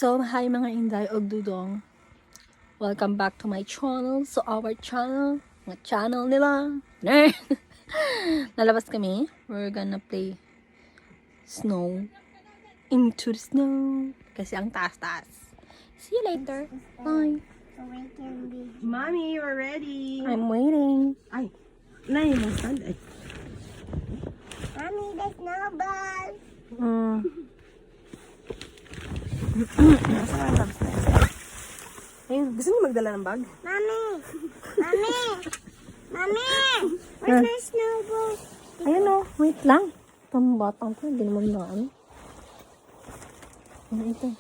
So, hi mga Inday og Dudong. Welcome back to my channel. So, our channel, mga channel nila. Nalabas kami. We're gonna play snow. Into the snow. Kasi ang taas-taas. See you later. Bye. Mommy, we're ready. I'm waiting. Ay, nay, mo stand. Ay. Mommy, the snowball. Nasa mga labs na isa. Ayun, gusto niyo magdala ng bag? Mommy, mommy, mommy. Where's my snowball? Ayun o. Wait lang. Itong batang to. Hindi naman na ano. Ano ito?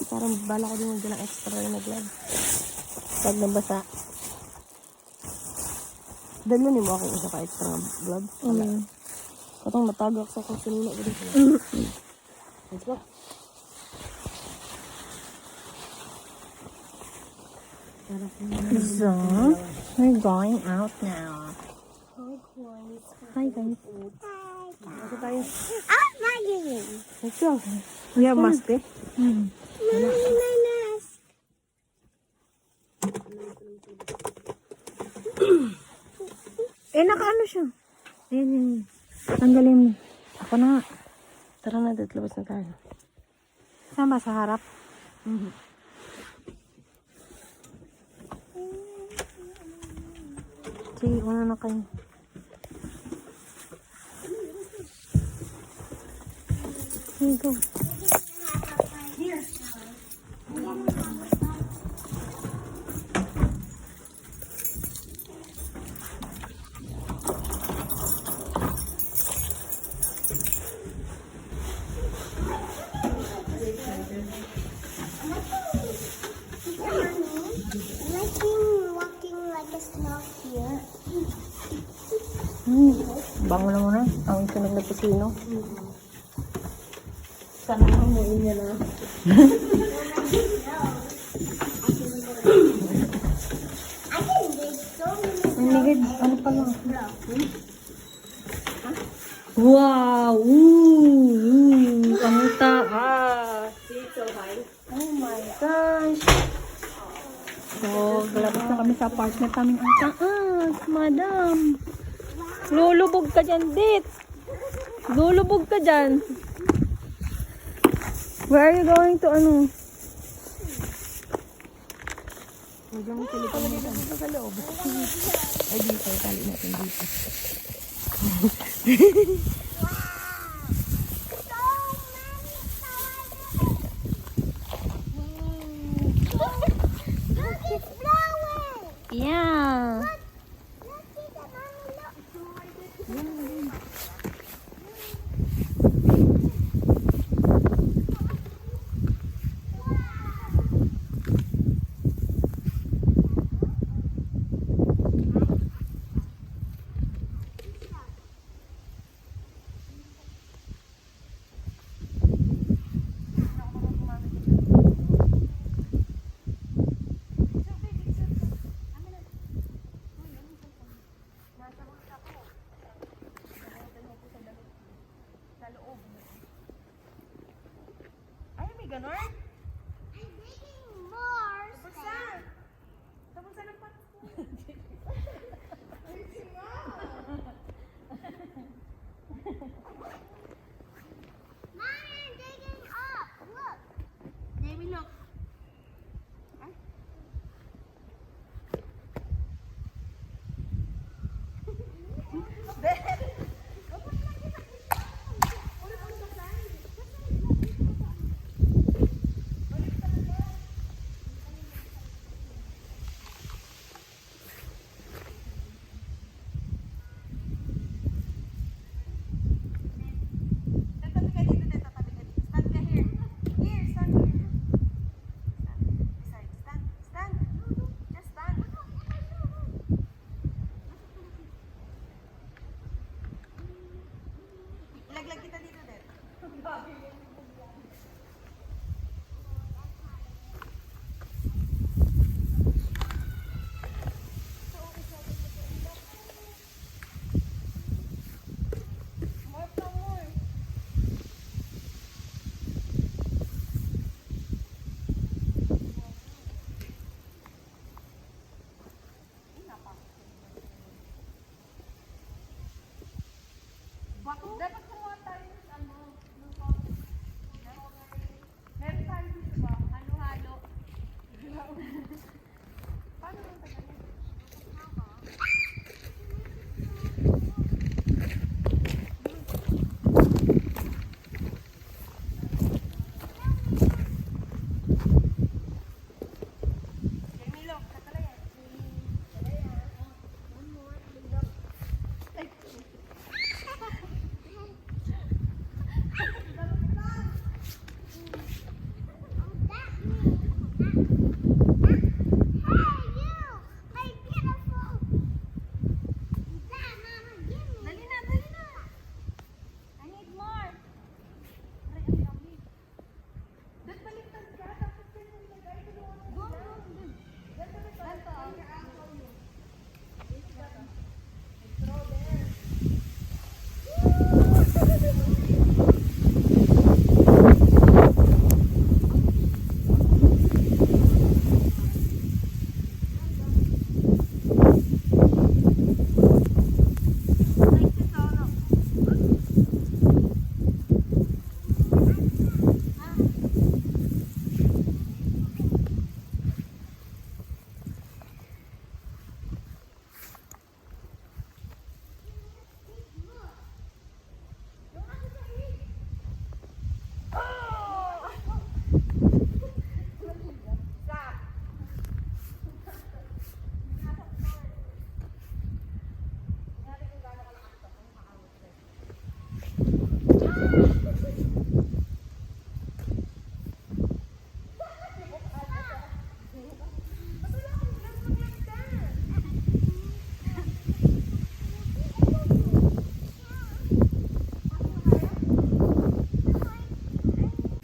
Parang bala ko din magdalang extra na glove. Pag nabasa. Dalo ni mo akong isa ka extra nga glove. Katong matagak sa kung sinuna ko dito. Let's go. So, we're going out now. Hi guys. Ako tayo. Oh, Maggie. Let's go. We have mask eh. Hmm. Mommy, my mask. Nakaano siya. Ayan, yan. Tanggalin mo. Ako na nga. Tara na, labas na tayo. Saan ba? Sa harap? Sige, una na kayo. Here you go. Walking like a snow here. Bango na muna. Ang sunog na pusino. Sana amuin niya na. I can dig so many. Ang ligid. Ano pala? Wow! Ooh! Ang taas! Oh my gosh! So, labas na kami sa apartment namin. Ang taas! Madam! Lulubog ka dyan, dit! Lulubog ka dyan! Where are you going to, ano? Huwag yung telepono dito sa loob. Ay, dito. Tali natin dito. Look, it's blowing. Yeah! Look, Tita, Mommy, look. Ay, may ganon? I'm digging more stuff. Tapos saan ang panas ko? Mommy, I'm digging up. Look. Baby, look. Tabi ka dito, dito. Tabi ka dito. Stand ka here. Here, stand here. Stand. Beside. Stand. Stand. Just stand. Ilaglag kita dito, dito. Dapat kumuha tayo ng ano, ng coffee. Meron tayo dito ba? Halo-halo. Paano yung tagal? Jamilo, katalayan. Dali na, dali na. I need more. Aray, ang dami. Doon baliktad ka, tapos yan yung lagay. Doon. Doon baliktad ka. Throw there. Like this, no.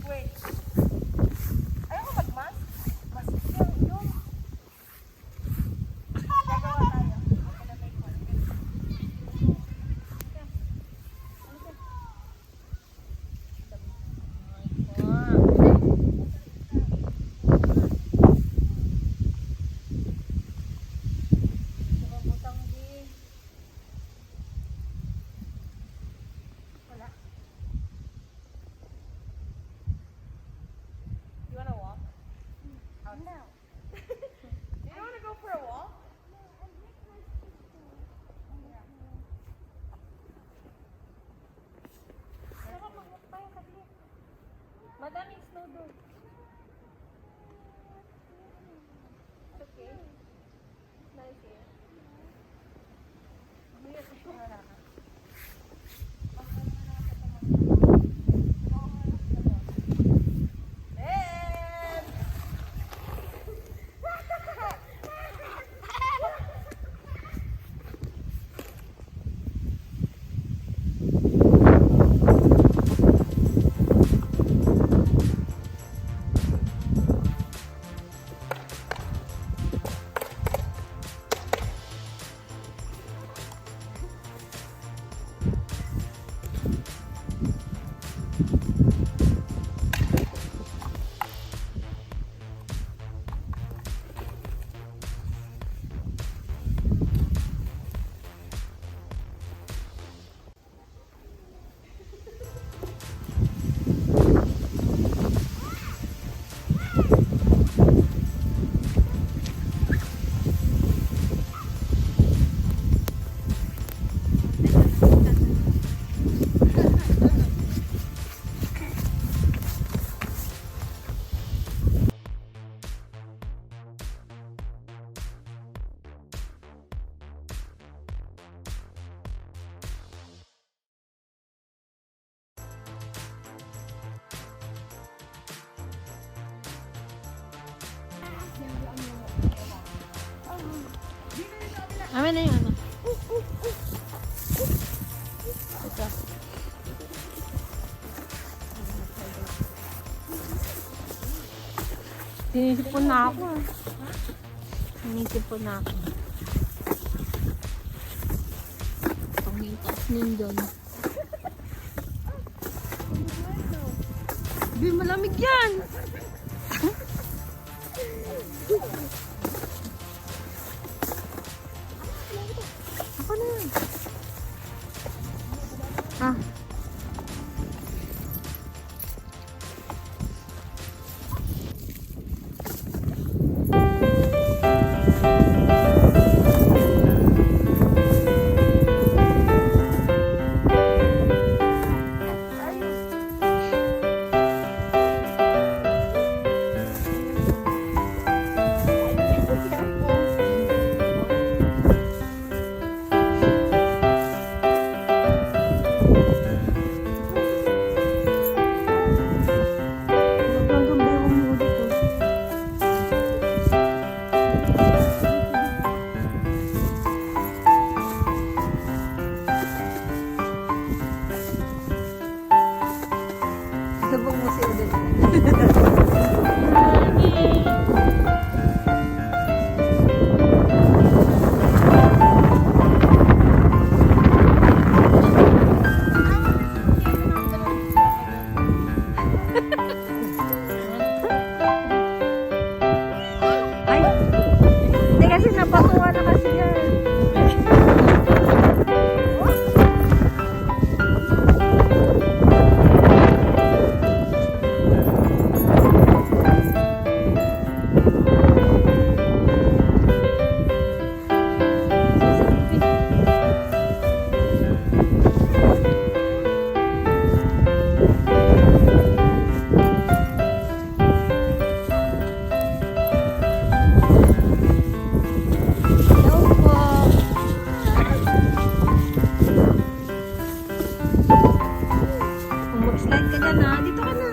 Wait. Ayaw ko mag-mask? Mask yun. Gagawa tayo. I'm gonna make one. Butang din. Wala. You wanna walk? No. You don't wanna go for a walk? Saka mag-walk tayo kasi. Madaming snow doon. It's okay. It's nice here. Mamaya sa kumara ka. Ben! Amin na yung ano. Ito. Sinisipon na ako. Sinisipon na ako. Itong taas nindon. Di malamig yan! Ako na. Ah. Sabog mo si Odin. Ay, hindi kasi napatuwa na kasi yan. Hello po. Kung mag-slide ka dyan ha, dito ka na.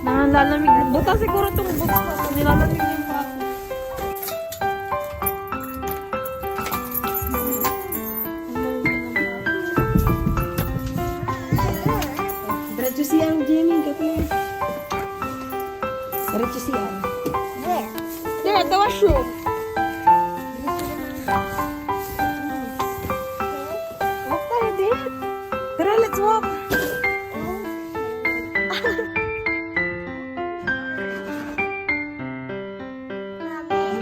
Nalalamig. Buta siguro itong box na ito. Nilalamig yung pa. Diretso siyang Jamie. Diretso siyang. Where? There, at the washroom. Walk tayo, Dave. Tara, let's walk. Mommy,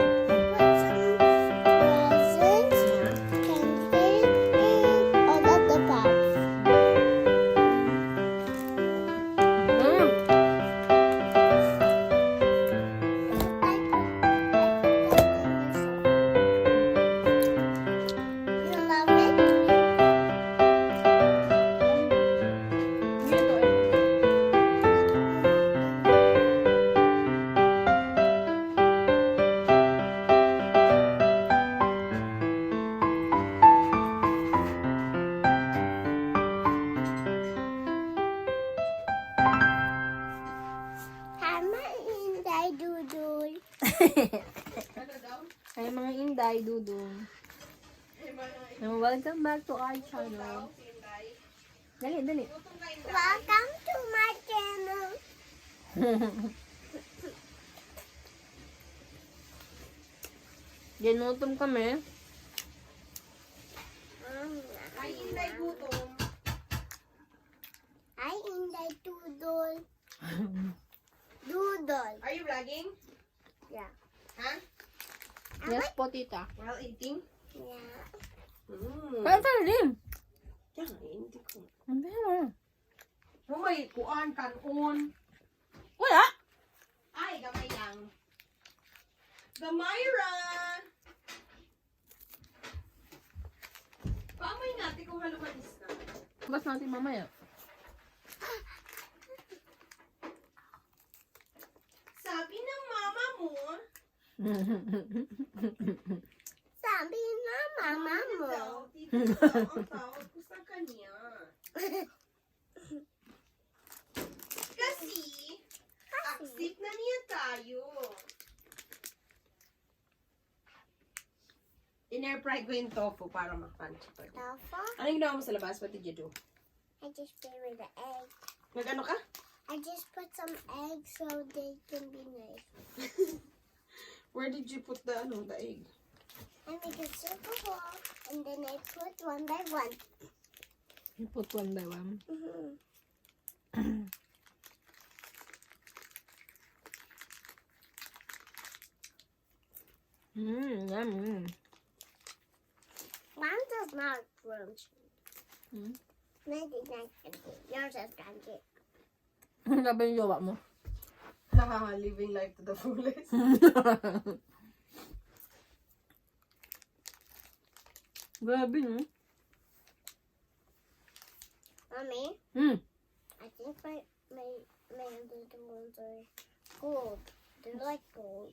put some presents, candy, and all of the bags. You love it? Tama, Inday Dudul. Ay, mga inday, dudong. Welcome back to our channel. Dali, dali. Welcome to my channel. Ginutom kami. Ay, Inday gutom. Ay, Inday Dudul. Dudul. Are you vlogging? Yeah. Huh? Yes po, tita. While eating? Yeah. Kaya tayo din. Yan, hindi ko. Hindi mo. Oh, may kuan, kanon. Wala. Ay, gamay lang. Gamayra! Paamoy natin kung halumanis na. Bas natin mamaya. Sabi ng mama mo, Sabi na mama mo. dito daw ang tawag ko sa kanya. Kasi, accept na niya tayo. In-air-fry ko yung tofu para makapanchi pa. Tofu? Anong ginawa mo sa labas? What did you do? I just play with the egg. Nag-ano ka? I just put some eggs so they can be nice. Where did you put the egg? I make a circle hole and then I put one by one. You put one by one. Mm-hmm. Yummy. Mine does not crunch. Hmm? Mine is not crunchy. Yours is crunchy. Sabi yung jowa mo. Living life to the fullest. Grabe, no? Mommy, Hmm. I think my little ones are gold. They're like gold.